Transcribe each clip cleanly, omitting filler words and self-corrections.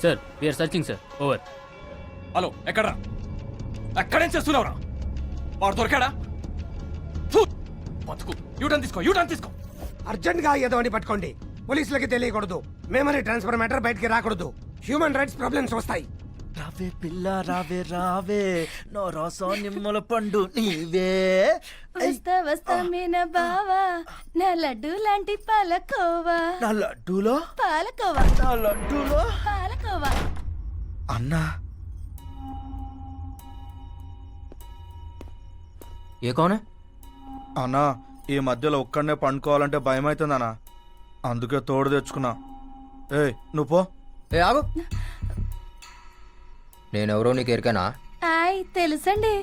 Sir we are searching sir over. Hello ఎక్కడ్రా? ఎక్కడేం చేస్తున్నావురా? వాడు దొరికాడా? బతుకు యూటర్న్ తీసుకో. అర్జెంట్ గా ఎదవని పట్టుకోండి. పోలీసులకి తెలియకూడదు. మెమరీ ట్రాన్స్ఫర్ మ్యాటర్ బయటికి రాకూడదు. హ్యూమన్ రైట్స్ ప్రాబ్లమ్స్ వస్తాయి. రావే పిల్ల రావే నో రసం నిమ్మల పండు నీవే. వస్తా మీన బావా నా లడ్డు లాంటి పాలకోవా. నా లడ్డూలో పాలకోవా అన్నా ఏ కౌన్? అన్నా ఈ మధ్యలో ఒక్కడనే పండుకోవాలంటే భయం అవుతుందన్నా, అందుకే తోడు తెచ్చుకున్నా. ఏయ్ నువ్వు పో. ఏ ఆగు, నేనెవరో నీకు ఎరికానా? ఆయ్ తెలుసండి,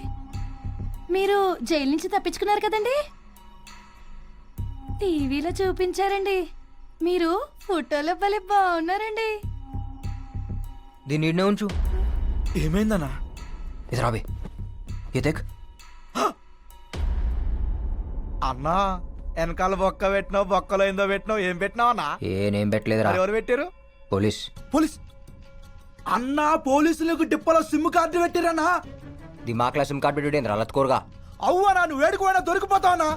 మీరు జైలు నుంచి తప్పించుకున్నారు కదండి, టీవీలో చూపించారండి. మీరు ఫోటోలో భలే బాగున్నారండి. దీన్ని ఈడనే ఉంచు. ఏమైందన్నా? ఇది రాబే ఏ అన్నా వెనకాల బొక్క పెట్టినావు, బొక్కలో ఏందో పెట్టినావు, ఏం పెట్టినావు అన్నా? నేనేం పెట్టలేదురా. ఎవరు పెట్టారు? పోలీస్. అన్నా పోలీసులకు డిప్పలో సిమ్ కార్డు పెట్టిరన్నా. దిమాక్లా సిమ్ కార్డ్ పెట్టి రలత్కోరుగా. అవ్వనా నువ్వు వేడుకోవైనా దొరికిపోతావనా?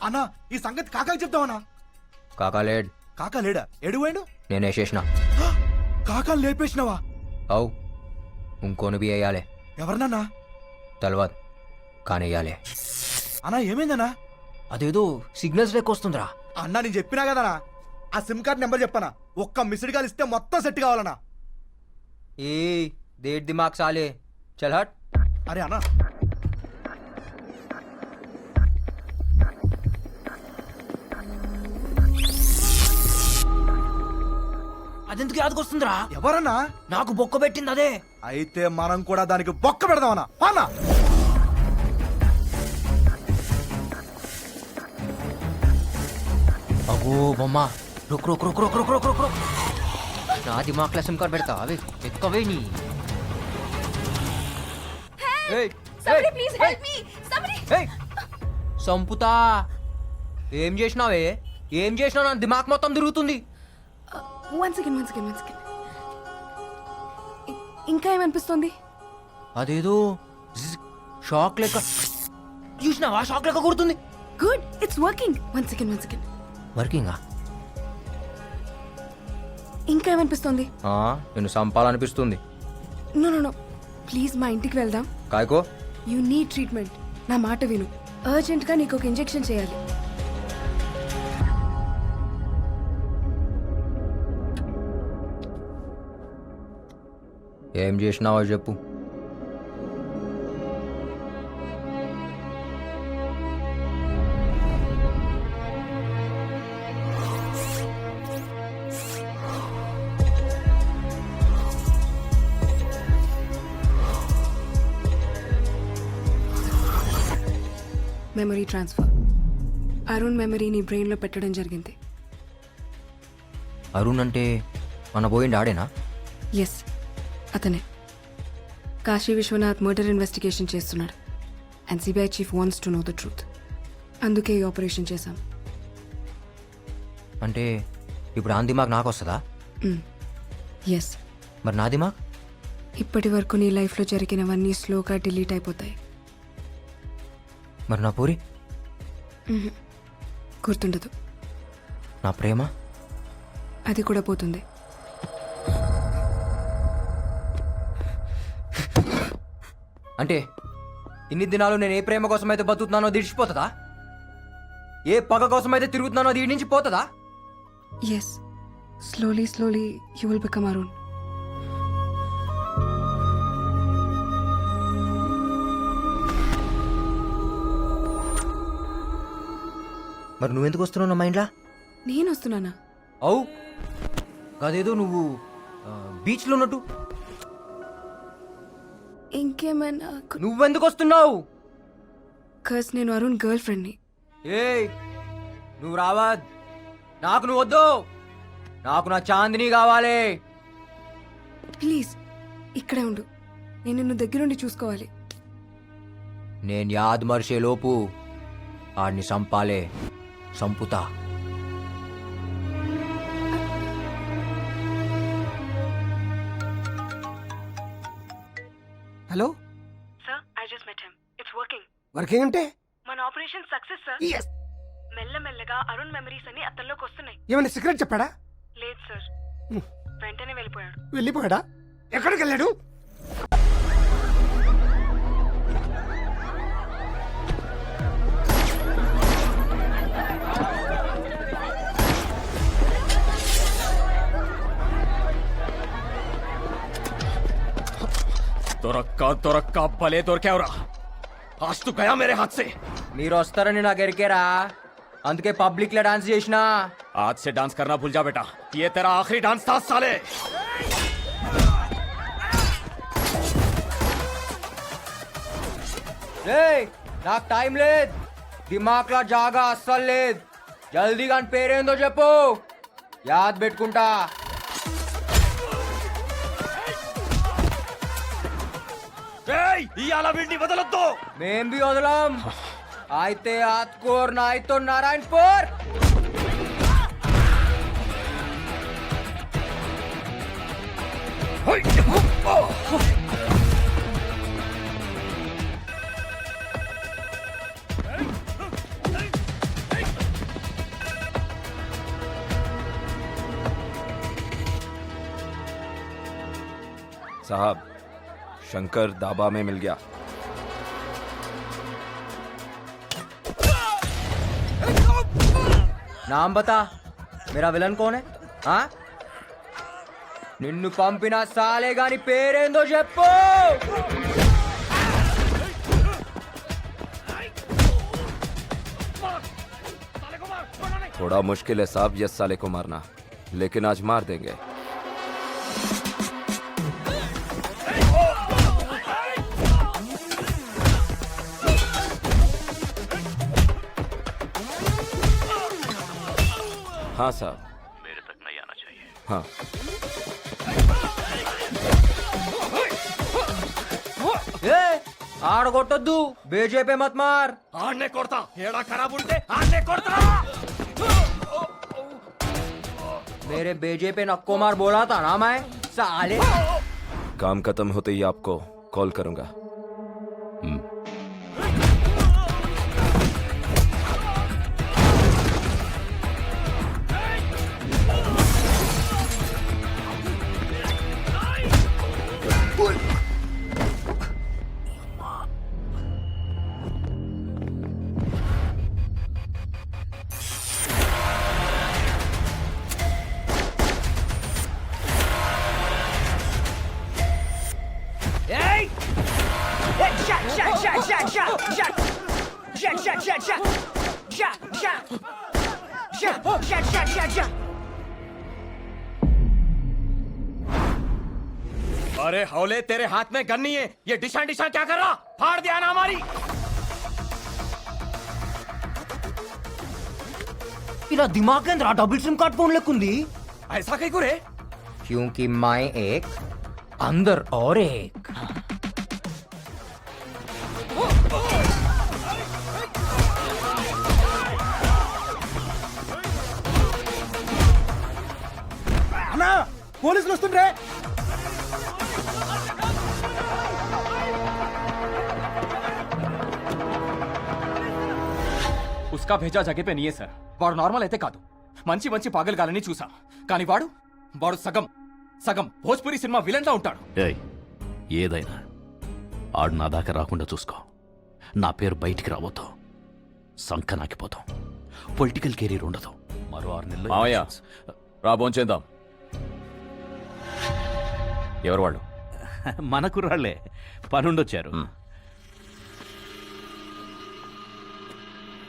అన్నా ఈ సంగతి కాకాకి చెప్తావనా? కాకాలేడ్. కాకా లేడా? ఎడువైండు? నేనే చేసిన. కాకాని లేపేసినావా? అవు ఇంకోని బి అయ్యాలే. ఎవరినన్నా? తెలవదు కానీ అయ్యాలే. అన్నా ఏమైందన్నా? అదేదో సిగ్నల్స్ లెక్క వస్తుందిరా. అన్నా నేను చెప్పినా కదనా, ఆ సిమ్ కార్డ్ నెంబర్ చెప్పనా, ఒక్క మిస్డ్ కాల్ ఇస్తే మొత్తం సెట్ కావాలన్నా. ఏ దేట్ దిమాగ్ సాలే, చల్ హట్. అరే అన్నా అదెందుకు యాదకొస్తుందిరా? ఎవరన్నా? నాకు బొక్క పెట్టింది అదే. అయితే మనం కూడా దానికి బొక్క పెడదామన్నా. అన్నా అగో బొమ్మ, రుక్ రుక్ రుక్ రుక్ రుక్ రుక్ రుక్ రుక్. నా దిమాక్లా సిమ్ కార్డ్ పెడతా అవి ఎక్కవే నీ. సంపుతా. ఏం చేసినావే? ఏం చేసినావు? నా దిమాక్ మొత్తం తిరుగుతుంది. One second. ఇంకా ఏమనిపిస్తుంది? అదేదో షాక్ లెక్క. చూసినావా? షాక్ లెక్క కొడుతుంది. Good, it's working. One second. వర్కింగా? ఇంకా ఏమనిపిస్తుంది? నేను సంపాలనిపిస్తుంది. నో ప్లీజ్ మా ఇంటికి వెళ్దాం. కాయకో. You need treatment. నా మాట విను. అర్జెంట్ గా నీకు ఒక ఇంజెక్షన్ చేయాలి. ఏం చేసినావో చెప్పు. Memory transfer. అరుణ్ మెమరీ నీ బ్రెయిన్ లో పెట్టడం జరిగింది. అరుణ్ అంటే మన పోయిండి ఆడేనా? ఎస్, అతనే. కాశీ విశ్వనాథ్ మర్డర్ ఇన్వెస్టిగేషన్ చేస్తున్నాడు. And CBI chief wants to know the truth. అందుకే ఈ ఆపరేషన్ చేశాం. అంటే ఇప్పుడు ఆ దిమాగ్ నాకు వస్తుందా? ఎస్. మరి నా దిమాగ్? ఇప్పటి వరకు నీ లైఫ్లో జరిగినవన్నీ స్లోగా డిలీట్ అయిపోతాయి. మరి నా పూరి? గుర్తుండదు. నా ప్రేమ? అది కూడా పోతుంది. అంటే ఇన్ని దినాలు నేను ఏ ప్రేమ కోసం అయితే బతుకుతున్నానో దిడిచిపోతుందా? ఏ పగ కోసం అయితే తిరుగుతున్నానో దీని నుంచి పోతుందా? Yes, slowly you will become Arun. మరి నువ్వెందుకు వస్తున్నావు నా మైండ్లా? నేను వస్తున్నానా? అవు అదేదో నువ్వు బీచ్లో ఉన్నట్టు. ఇంకేమైనా? నువ్వెందుకు వస్తున్నావు? కస్ నేను అరుణ్ గర్ల్ ఫ్రెండ్ని. ఏయ్ నువ్వు రావా? నాకు నువ్వు వద్దు. నాకు నా చాందిని కావాలి. ప్లీజ్ ఇక్కడే ఉండు. నేను నిన్ను దగ్గరుండి చూసుకోవాలి. నేను యాద్ మర్చే లోపు ఆడిని సంపాలే, సంపుతా. Hello sir I just met him it's working working అంటే మన ఆపరేషన్ సక్సెస్ సార్ ఎస్. మెల్లమెల్లగా అరుణ్ మెమరీస్ అన్ని అతనిలోకి వస్తున్నాయి. ఏమైనా సీక్రెట్ చెప్పాడా? లేదు సార్, వెంటనే వెళ్ళిపోయాడు. వెళ్ళిపోయాడా? ఎక్కడికి వెళ్ళాడు? దొరక్క భలే దొరికావురా. आज तो गया मेरे हाथ से. మీరు వస్తారని నాకు ఎరికేరా, అందుకే పబ్లిక్ లో డాన్స్ చేసిన. आज से डांस करना भूल जा बेटा. ये तेरा आखिरी डांस था साले. రేయ్, నాకు టైం లేదు, దిమాక్లా జాగా అస్సలు లేదు. జల్దీ కానీ పేరేందో చెప్పు, యాద్ పెట్టుకుంటా. ఇవాళ వీడిని వదలొద్దు. మేం బి వదలం. అయితే ఆత్కూర్ నా అయితే నారాయణపూర్. साहब शंकर दाबा में मिल गया. నామ్ బతా, మేరా విలన్ కౌన్ హై? ఆ? నిన్ను పంపిన సాలే గాని పేరేందో చెప్పు. थोड़ा मुश्किल है साहब यस साले को मारना, लेकिन आज मार देंगे. हाँ साहब, मेरे तक नहीं आना चाहिए. हाँ ఏ ఆడగొట్టొద్దు, బేజేపీ మత్ మార్. ఆడనే కొడతా. ఏడా ఖరాబ్ ఉంటే ఆడనే కొడతా. मेरे बेजेपे नक्को मार बोला था ना मैं, साले. काम खत्म होते ही आपको कॉल करूंगा. अरे हौले, तेरे हाथ में गन नहीं है. ये डिशा डिशा क्या कर रहा? फाड़ दिया ना हमारी. ఇలా దిమాగ్ కేంద్ర డబుల్ సిమ్ కార్డ్ फोन लेकुंदी. ऐसा कहीं को रे? क्योंकि मैं एक अंदर और एक. అన్నా, పోలీసులు వస్తుండ్రే. उसका भेजा जगह पे नहीं है सर. వాడు నార్మల్ అయితే కాదు, మంచి మంచి పాగలగాలని చూసా. కానీ వాడు సగం సగం భోజ్పురి సినిమా విలన్ లా ఉంటాడు. ఏయ్, ఏదైనా ఆడు నా దాకా రాకుండా చూసుకో. నా పేరు బయటికి రాబోతాం, సంకనాకిపోతాం, పొలిటికల్ కెరీర్ ఉండదు. మరో 6 నెలలు మావయ్య, రా భోంచేద్దాం. ఎవరు వాళ్ళు? మన కుర్రాళ్లే, పనుండొచ్చారు.